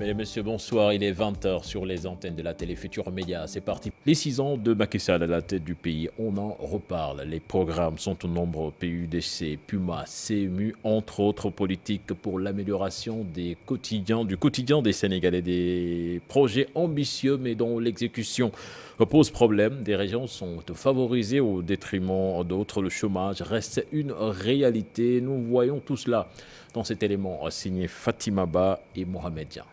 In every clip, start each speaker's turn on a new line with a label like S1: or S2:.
S1: Mesdames et messieurs, bonsoir. Il est 20h sur les antennes de la télé Futur Média. C'est parti. Les 6 ans de Macky Sall à la tête du pays, on en reparle. Les programmes sont au nombre PUDC, Puma, CMU, entre autres politiques pour l'amélioration du quotidien des Sénégalais. Des projets ambitieux mais dont l'exécution pose problème. Des régions sont favorisées au détriment d'autres. Le chômage reste une réalité. Nous voyons tout cela dans cet élément signé Fatima Ba et Mohamed Dia.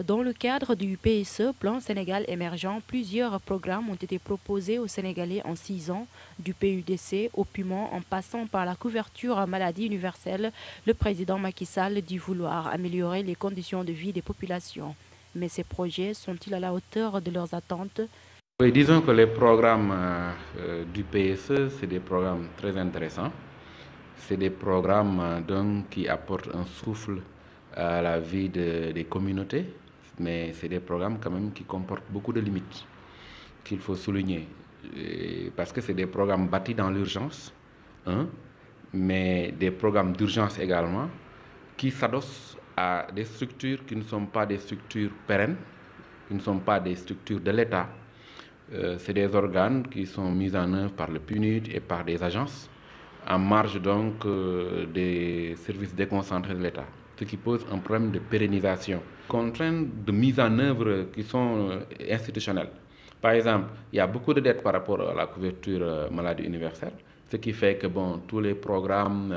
S2: Dans le cadre du PSE, Plan Sénégal émergent, plusieurs programmes ont été proposés aux Sénégalais en 6 ans, du PUDC au Puma en passant par la couverture maladie universelle. Le président Macky Sall dit vouloir améliorer les conditions de vie des populations. Mais ces projets sont-ils à la hauteur de leurs attentes?
S3: Oui, disons que les programmes du PSE, c'est des programmes très intéressants. C'est des programmes qui apportent un souffle à la vie des communautés, mais c'est des programmes quand même qui comportent beaucoup de limites qu'il faut souligner. Parce que c'est des programmes bâtis dans l'urgence, mais des programmes d'urgence également, qui s'adossent à des structures qui ne sont pas des structures pérennes, qui ne sont pas des structures de l'État. C'est des organes qui sont mis en œuvre par le PNUD et par des agences, en marge donc des services déconcentrés de l'État, ce qui pose un problème de pérennisation. Contraintes de mise en œuvre qui sont institutionnelles. Par exemple, il y a beaucoup de dettes par rapport à la couverture maladie universelle, ce qui fait que tous les programmes,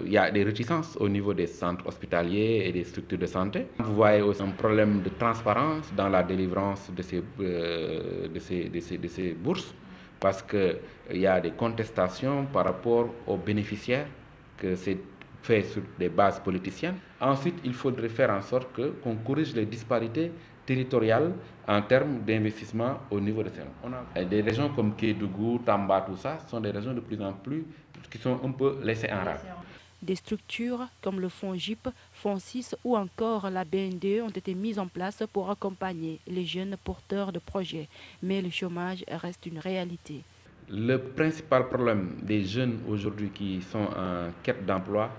S3: il y a des réticences au niveau des centres hospitaliers et des structures de santé. Vous voyez aussi un problème de transparence dans la délivrance de ces bourses, parce qu'il y a des contestations par rapport aux bénéficiaires, que c'est fait sur des bases politiciennes. Ensuite, il faudrait faire en sorte qu'on corrige les disparités territoriales en termes d'investissement au niveau de ces. Des régions comme Kédougou, Tamba, tout ça, sont des régions de plus en plus qui sont un peu laissées en rade.
S2: Des structures comme le Fonds GIP, Fonds 6 ou encore la BNDE ont été mises en place pour accompagner les jeunes porteurs de projets. Mais le chômage reste une réalité.
S3: Le principal problème des jeunes aujourd'hui qui sont en quête d'emploi,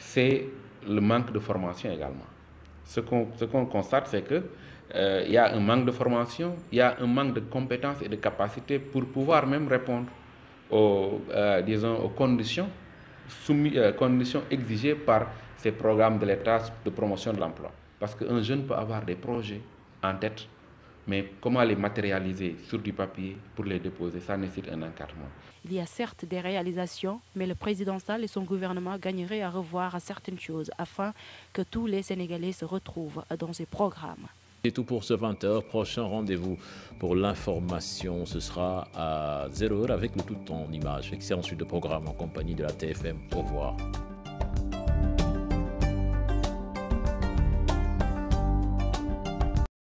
S3: c'est le manque de formation également. Ce qu'on constate, c'est qu'il y a un manque de formation, il y a un manque de compétences et de capacités pour pouvoir même répondre aux conditions exigées par ces programmes de l'État de promotion de l'emploi. Parce qu'un jeune peut avoir des projets en tête, mais comment les matérialiser sur du papier pour les déposer, ça nécessite un encadrement.
S2: Il y a certes des réalisations, mais le président Sall et son gouvernement gagneraient à revoir certaines choses afin que tous les Sénégalais se retrouvent dans ces programmes.
S1: C'est tout pour ce 20h. Prochain rendez-vous pour l'information, ce sera à 0h avec le tout en image. Excellente suite de programme en compagnie de la TFM. Au revoir.